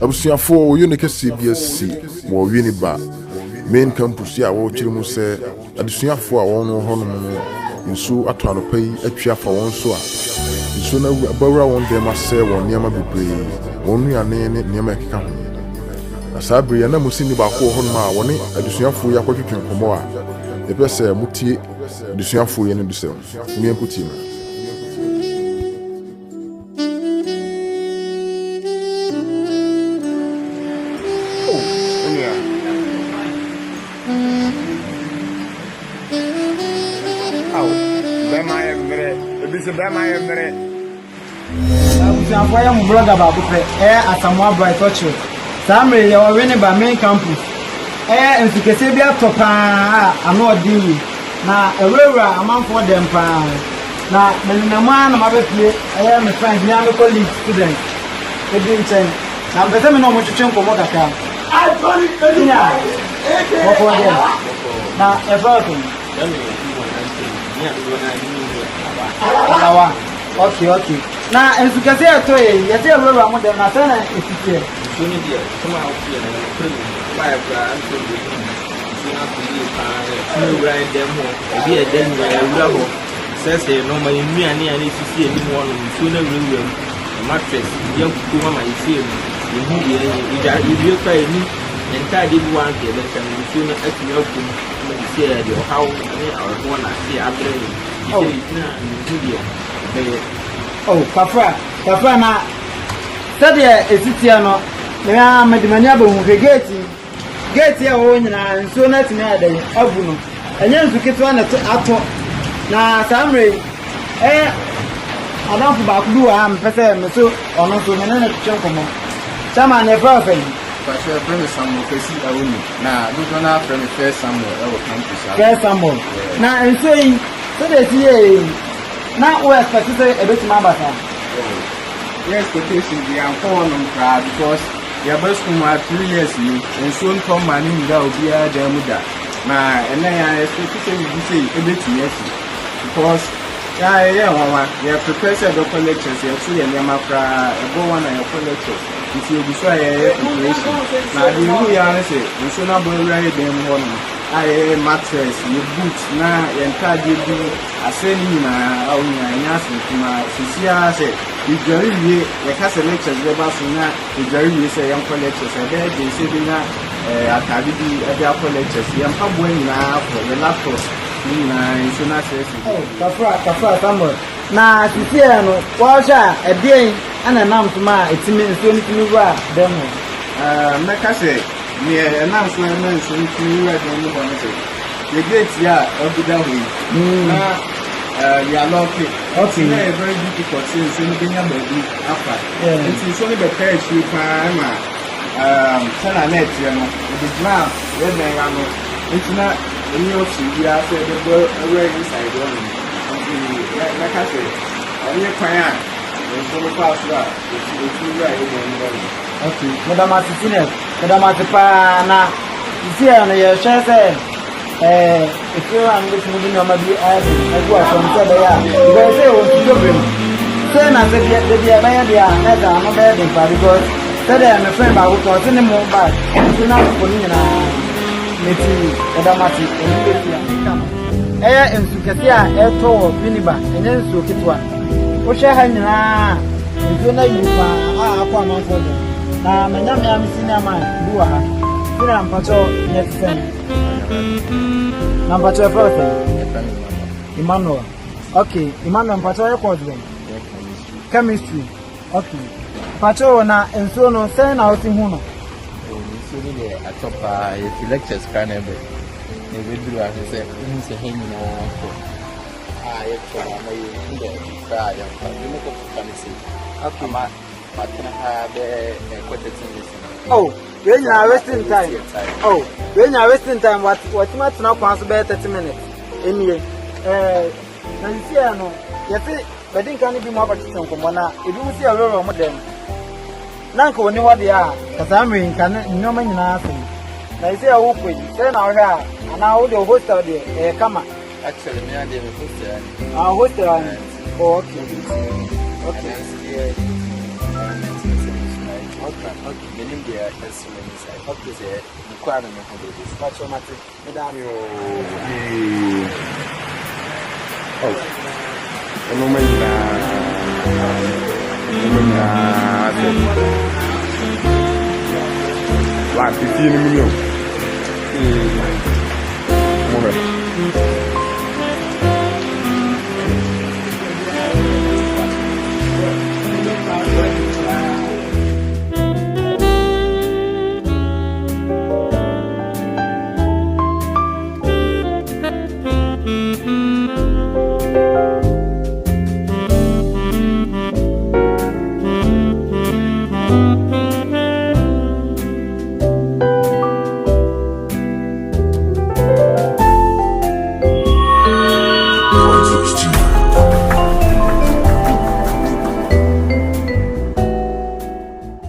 abusuafo Unique CBSC wo Winneba main campus ya wo chiri mu se abusuafo a won ho no nsu ato anopai atwa fa won so a nsu na bawura won dem ase won niam bebree won nuane ne niam ekeka ho asabre ya na musini ba ko ho no ma woni abusuafo ya kwatwetwe nkomo a epese mutie abusuafo ye ne dusem mi enkuti no. I am brother about at some bright touch. Sammy, you are Winneba main campus. And to Casabia Topa, I'm not dealing. Now, a river among for them. Now, when the man of my play, I am a friend, young colleague student. They didn't say, I'm the same number to chunk of what I can. I told you, what for them? Now, a broken. Okay. Now, as you can see, you say, we're on the Natana is here. Come out here and buy a brand to be a den level. Says, no, my me and I need to see anyone sooner room, a mattress, young woman, I see you will pay me and tidy one here, let them sooner at me open to see your house or one I see Oh, Papa, na said Esitiano, they are Medimaniabo, gate here, and so not in a day, Abuno, and then to get one at now, Samray, I don't about blue, I'm Pessa, so, or not to Manana Chunkomo. Sama never friend. But your friend is some Casey, I will now, look on our friend, first somewhere, I will come to Fair Sambo. Now, I'm saying, so they see. Now we expect to say a bit more about that. Yes, quotation we are calling on crowd because your best from 3 years and soon come money without be a demuda. And I expect to say a bit yes because yeah, professor of lectures, you see a Yamaka, a go one and your lecture. If you destroy a preparation. Now, the new answer, you should not be ready them one. I mattress, you boots, now, and card you do a sending in a to Sisia said, you very the cast lectures, the Basuna, you very say young lectures, and then they say at Tabidi at the upper lectures. I'm going now for the laptop. So not Kafra, somewhere. Now, Sisia, Washa, a day, and a numb to my, it means to me, demo. Macase. Yeah, and I'm so mentioned to you at the moment. The gates, yeah, of the Dawi. You are lucky. Okay, very difficult since anything about the upper. It's only the page you find. Sananet, you know, the ground, then I am. It's not a new city. I said the girl away inside one. Like I said, I'm your client. There's no pass that. It's right in okay, Madam Martinez, Madam Matipana, you see, I shall say, if you are listening, you might be asking, I go from Sabaya, because they want to go in. Then I said, the Diabaya, I'm a bad because today I'm a friend, I will continue more back. It's not for me now. Madam Martinez, and Sukasia, Elto, Winneba, and then Sukitwa. What shall I have? If you know you are a for them. Na manyame ya misina man duwa ha kina mpacho next time na mpacho first Emmanuel okay Emmanuel mpacho record them chemistry okay mpacho na enso no say na oti hu no enso ni le atopa e lectures kan ebe e be duru a say hu se hen na ko ye ko na ye ndo ka ya ka ni ko kan si okay oh, when you are wasting time. Oh, when you are wasting time, what much now comes about 30 minutes. Anyway, Nancy, you see, but then can be more particular from one. If you see a row of them, Nanko knew what they are, because I'm in no man nothing. I say, I walk with you, turn our hair, and now the host of the come. Actually, me and them host. Our host, okay. Okay. Meaning they are instrument inside. Okay, say the choir and the this. What's your matter? Oh, no man, like 15 million. Sixteen.